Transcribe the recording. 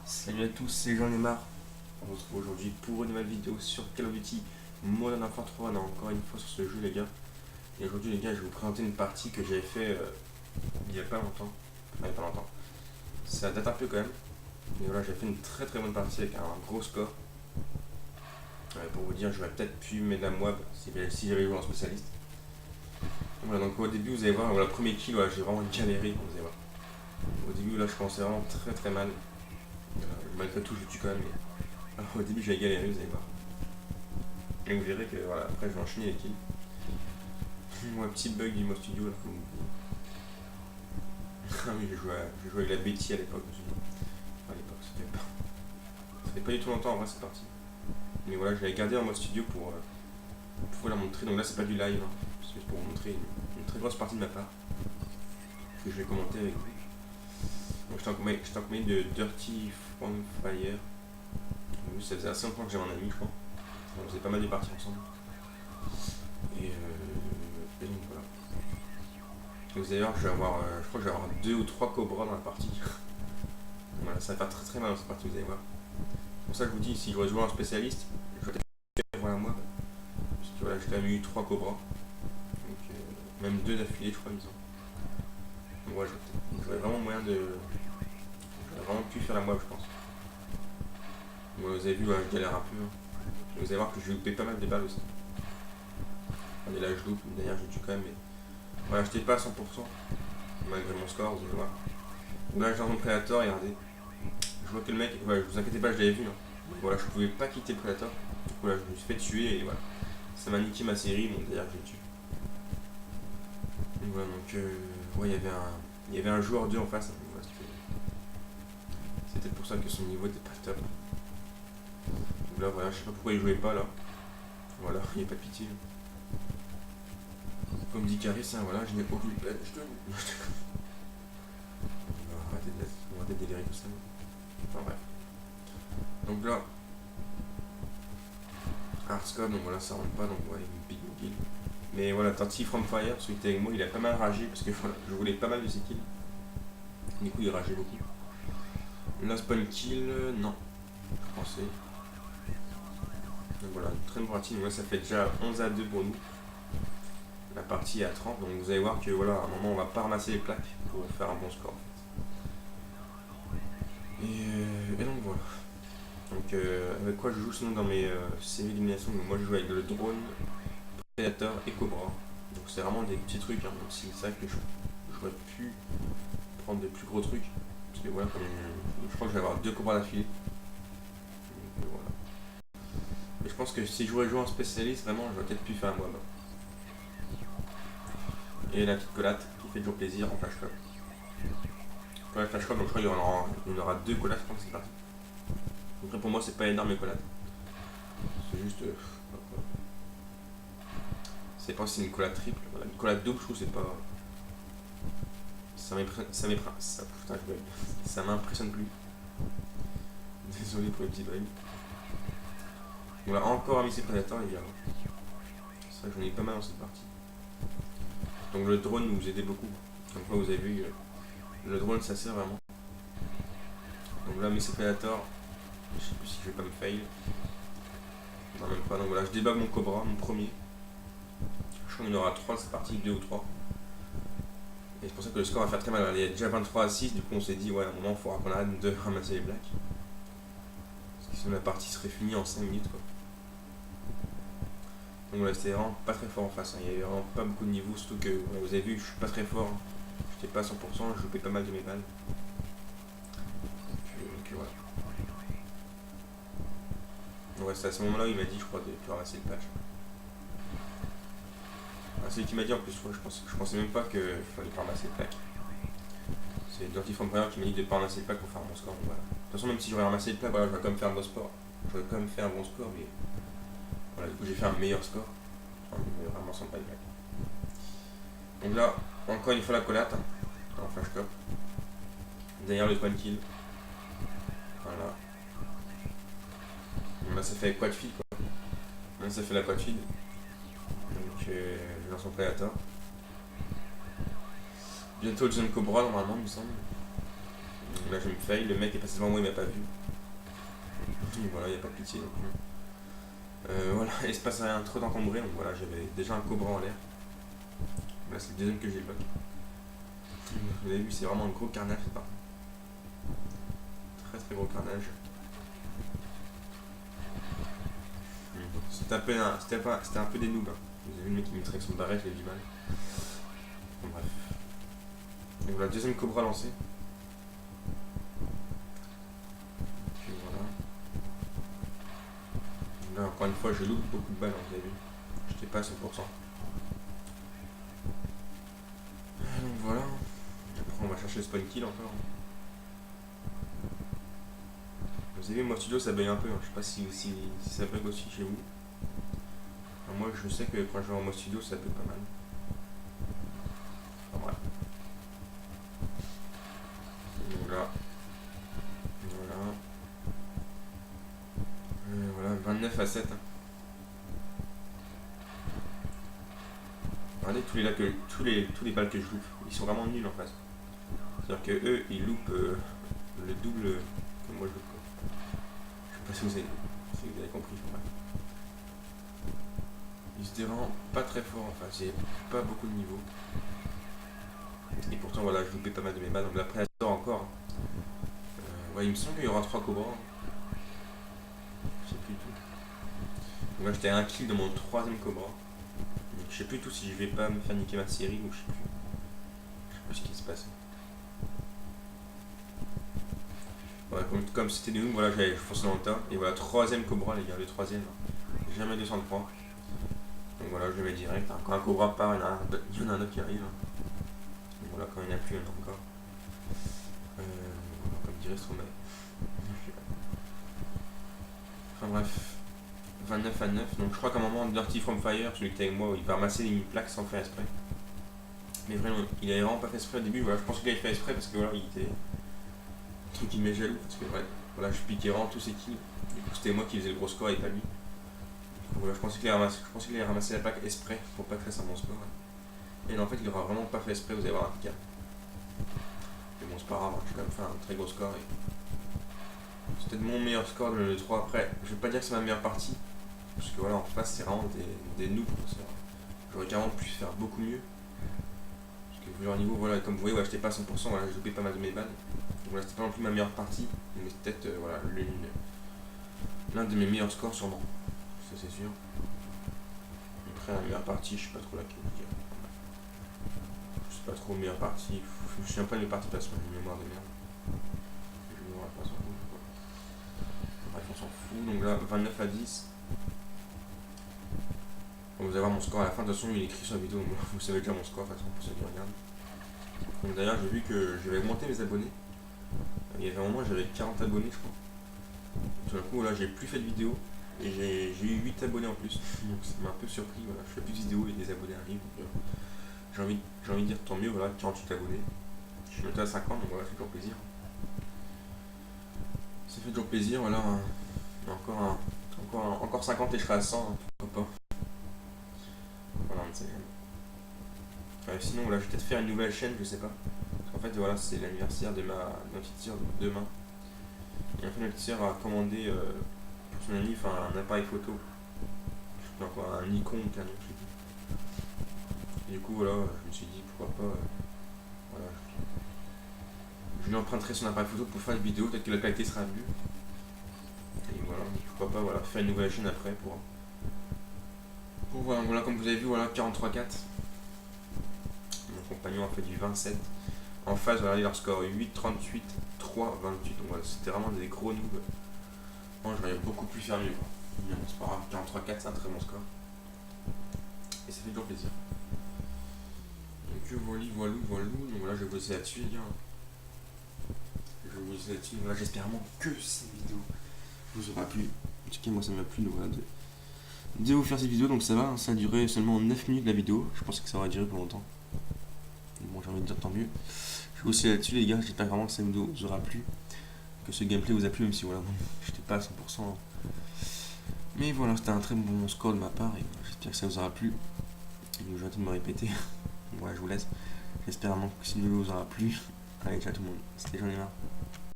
Salut à tous, c'est Jean-Lemar. On se retrouve aujourd'hui pour une nouvelle vidéo sur Call of Duty Modern Warfare 3. On est encore une fois sur ce jeu, les gars. Et aujourd'hui, les gars, je vais vous présenter une partie que j'avais fait il y a pas longtemps. Enfin, il y a pas longtemps. Ça date un peu quand même. Mais voilà, j'ai fait une très très bonne partie avec un gros score. Pour vous dire, j'aurais peut-être pu mettre la moab si j'avais joué en spécialiste. Voilà, donc au début, vous allez voir, voilà, le premier kill, voilà, j'ai vraiment galéré. Vous allez voir. Au début, là, je commençais vraiment très très mal. Malgré tout, je le tue quand même. Mais au début, j'avais galéré, vous allez voir. Et vous verrez que voilà, après je vais enchaîner les kills. Moi, petit bug du mode studio là, comme vous voyez. Ah oui, j'ai joué avec la Betty à l'époque. Enfin, à l'époque, ça fait pas du tout longtemps en vrai, c'est parti. Mais voilà, je l'avais gardé en mode studio pour vous la montrer. Donc là, c'est pas du live, hein. C'est juste pour vous montrer une très grosse partie de ma part que je vais commenter avec vous. Donc, je t'en combien de Dirty From Fire. Ça faisait assez longtemps que j'avais un ami, je crois. On faisait pas mal de parties ensemble. Et donc voilà. Donc d'ailleurs, je crois que je vais avoir 2 ou 3 cobras dans la partie. Voilà, ça va faire très très mal dans cette partie, vous allez voir. C'est pour ça que je vous dis, si je dois jouer un spécialiste, je vais peut-être voilà moi. Parce que voilà, j'ai quand même eu 3 cobras. Donc même 2 d'affilée, je crois, disons. Donc voilà, j'aurais vraiment moyen de. J'aurais vraiment pu faire la moab, je pense. Donc, vous avez vu, voilà, je galère un peu. Hein. Vous allez voir que je vais louper pas mal de balles aussi. Et là, je loupe, d'ailleurs, je tue quand même, mais. Voilà, j'étais pas à 100%, malgré mon score, vous allez voir. Donc là, j'ai dans mon Predator, regardez. Je vois que le mec, voilà, vous inquiétez pas, je l'avais vu. Hein. Voilà, je pouvais pas quitter le Predator. Donc voilà, je me suis fait tuer et voilà. Ça m'a niqué ma série, donc d'ailleurs, je l'ai tué. Donc voilà, donc ouais, il y avait un joueur 2 en face. Hein, voilà, c'était pour ça que son niveau était pas top. Donc là, voilà, je sais pas pourquoi il jouait pas là. Voilà, il n'y a pas de pitié. Comme dit Caris, hein, voilà, je n'ai aucune peine, je te. On va arrêter de délirer tout ça. Enfin bref. Donc là, Hardscope, donc voilà, ça rentre pas, donc ouais, une big kill. Mais voilà, Dirty From Fire, celui qui était avec moi, il a pas mal ragé parce que voilà, je voulais pas mal de ses kills. Du coup, il rageait beaucoup. Là, spawn kill, non, je pensais. Donc voilà, une très bonne partie. Donc là, ça fait déjà 11-2 pour nous. La partie est à 30, donc vous allez voir que voilà, à un moment, on va pas ramasser les plaques pour faire un bon score. Et donc voilà. Donc avec quoi je joue sinon dans mes séries d'élimination. Moi, je joue avec le drone, Predator et Cobra. Donc c'est vraiment des petits trucs, hein, donc c'est ça que j'aurais pu prendre de plus gros trucs. Parce que voilà, comme je crois que je vais avoir 2 cobras d'affilée. Donc voilà. Mais je pense que si je voulais jouer en spécialiste, vraiment, j'aurais peut-être pu faire moi-même. Et la petite collate qui fait toujours plaisir en flash club. Pour la flash club, donc je crois qu'il y en aura 2 collates, je pense que c'est parti. Donc là, pour moi, c'est pas énorme les collates. C'est juste. C'est pas si c'est une collate triple. Voilà, une collate double, je trouve, c'est pas. Ça m'impressionne plus. Désolé pour le petit drill. On a encore mis ses prédateurs, les gars. C'est vrai que j'en ai pas mal dans cette partie. Donc le drone nous aidait beaucoup. Donc là, vous avez vu, le drone, ça sert vraiment. Donc là, mes prédateurs, je sais plus si je vais pas me fail. Non, même pas. Donc voilà, je débug mon Cobra, mon premier. Je crois qu'il y en aura 3 de cette partie, 2 ou 3. Et c'est pour ça que le score va faire très mal. Il y a déjà 23-6, du coup on s'est dit, ouais, à un moment, il faudra qu'on arrête de ramasser les blacks. Parce que sinon la partie serait finie en 5 minutes, quoi. Donc voilà, c'était vraiment pas très fort en face. Hein. Il y avait vraiment pas beaucoup de niveau, surtout que, ouais, vous avez vu, je suis pas très fort. Hein. J'étais pas à 100%, je loupais pas mal de mes balles. Donc voilà. Donc ouais, c'est à ce moment-là où il m'a dit, je crois, de ramasser le patch. Ah, c'est lui qui m'a dit en plus, ouais, je pensais même pas qu'il fallait pas ramasser le pack. C'est Dirty From Fire qui m'a dit de pas ramasser le pack pour faire un bon score. Donc voilà. De toute façon, même si j'aurais ramassé le pack, voilà, j'aurais quand même fait un bon score. J'aurais quand même fait un bon score, mais voilà, du coup j'ai fait un meilleur score. Enfin, vraiment sans pas le pack. Donc là, encore une fois la collate, hein, en flash cop. Derrière le point kill. Voilà. Donc là ça fait quad feed quoi. Là ça fait la quad feed. Donc je lance mon prédateur. Bientôt le jeune Cobra normalement il me semble. Donc là je me fail, le mec est passé devant moi, il m'a pas vu. Et voilà, il n'y a pas de pitié non plus. Voilà, espace rien trop encombré, donc voilà, j'avais déjà un cobra en l'air. Là c'est le deuxième que j'ai bloqué. Vous avez vu, c'est vraiment un gros carnage c'est pas. Très très gros carnage. C'était un peu des noobs. Hein. Vous avez vu le mec qui me traque son barrette, j'ai du mal. Bon, bref. Donc voilà, deuxième cobra lancé. Puis voilà. Là encore une fois je loupe beaucoup de balles, hein, vous avez vu. J'étais pas à 100%. Donc voilà. Après on va chercher le spawn kill encore. Vous avez vu, moi studio ça bug un peu, hein. Je sais pas si ça bug aussi chez vous. Enfin, moi je sais que quand je vais en mode studio ça bug pas mal. Enfin bref. Donc là. Voilà. Voilà, 29 à 7. Hein. Regardez tous les balles que je loupe. Ils sont vraiment nuls en face. C'est-à-dire que eux ils loupent le double que moi je loupe. Je sais pas si vous avez compris. Bref. Ils se dérangent pas très fort en face. J'ai pas beaucoup de niveau. Et pourtant voilà, je loupais pas mal de mes balles. Donc là, Predator encore. Ouais, il me semble qu'il y aura 3 cobras. Je sais plus du tout. Donc là, j'étais à un kill de mon troisième cobra. Donc, je sais plus du tout si je vais pas me faire niquer ma série ou je sais plus. Je sais plus ce qui se passe. Voilà, comme c'était de nous, voilà, j'avais foncé dans le tas. Et voilà, troisième cobra, les gars, le troisième. Jamais 203. Donc voilà, je le mets direct. Hein. Quand un cobra part, il y en a un autre qui arrive. Hein. Donc voilà, quand il n'y en a plus, il y en a encore. Comme dirait Stromae. Enfin bref. 29 à 9. Donc je crois qu'à un moment, Dirty From Fire, celui qui était avec moi, il va ramasser une plaque sans faire exprès. Mais vraiment, il avait vraiment pas fait exprès au début. Voilà, je pense qu'il avait fait exprès parce que voilà, il était. Truc qui m'est jaloux. Parce que ouais, voilà, je piquais vraiment tous ses kills. Du coup, c'était moi qui faisais le gros score et pas lui. Voilà, je pensais qu'il allait ramasser la plaque exprès pour pas que ça mon score. Ouais. Et non, en fait, il aura vraiment pas fait exprès, vous allez voir un piquant. Mais bon, c'est pas grave, j'ai quand même fait un très gros score. Et... c'était mon meilleur score de le 3 après. Je vais pas dire que c'est ma meilleure partie. Parce que voilà, en face, c'est vraiment des noobs. J'aurais carrément pu faire beaucoup mieux. Parce que vu leur niveau, voilà, comme vous voyez, ouais, j'étais pas à 100%, voilà, j'ai loupé pas mal de mes balles. Donc voilà, c'était pas non plus ma meilleure partie. Mais c'est peut-être voilà, l'un de mes meilleurs scores sûrement. Ça c'est sûr. Après la meilleure partie, je sais pas trop laquelle dire. Je sais pas trop meilleure partie. Je me souviens pas de mes parties parce que j'ai une mémoire de merde. Je me mémoire pas s'en fout. Bref, on s'en fout. Donc là, 29 à 10. Donc vous allez voir mon score à la fin. De toute façon, il est écrit sur la vidéo. Vous savez déjà mon score, de toute façon, pour ceux qui regardent. Donc d'ailleurs, j'ai vu que j'avais augmenté mes abonnés. Il y avait un moment, j'avais 40 abonnés, je crois. Tout d'un coup, là, j'ai plus fait de vidéos. Et j'ai eu 8 abonnés en plus. Donc ça m'a un peu surpris. Voilà. Je fais plus de vidéos et des abonnés arrivent. Donc, j'ai envie de dire tant mieux. Voilà, 48 abonnés. Je suis monté à 50, donc voilà, ça fait toujours plaisir. Ça fait toujours plaisir. Voilà, encore 50 et je serai à 100. Hein, pourquoi pas. Voilà, on sait jamais. Sinon, voilà, je vais peut-être faire une nouvelle chaîne, je sais pas. Parce qu'en fait, voilà, c'est l'anniversaire de ma petite sœur demain. Et en fait, ma petite sœur a commandé pour son ami un appareil photo. Je sais pas quoi, un Nikon ou Canon, je sais plus. Et du coup, voilà, je me suis dit pourquoi pas. Voilà, je lui emprunterai son appareil photo pour faire une vidéo, peut-être que la qualité sera mieux. Et voilà, pourquoi pas voilà, faire une nouvelle chaîne après pour voilà, comme vous avez vu, voilà, 43-4. Mon compagnon a fait du 27. En face, regardez leur score 8, 38, 3, 28. Donc voilà, c'était vraiment des gros noobs. Moi, j'aurais beaucoup pu faire mieux. C'est pas grave, 43-4, c'est un très bon score. Et ça fait toujours plaisir. Donc voilà. Donc voilà, je vais vous laisser là-dessus, les gars. Je vais vous laisser là-dessus. Voilà, j'espère vraiment que cette vidéo vous aura plu. En tout cas, moi, ça m'a plu. Donc voilà, de vous faire cette vidéo. Donc ça va, hein, ça a duré seulement 9 minutes la vidéo. Je pensais que ça aurait duré plus longtemps. Bon, j'ai envie de dire tant mieux. Je vais aussi là-dessus, les gars. J'espère vraiment que cette vidéo vous aura plu. Que ce gameplay vous a plu, même si voilà, bon, j'étais pas à 100%. Mais voilà, c'était un très bon score de ma part. Et j'espère que ça vous aura plu. Je vais arrêter de me répéter. Voilà, je vous laisse. J'espère vraiment que cette vidéo vous aura plu. Allez, ciao tout le monde. C'était j'en ai marre.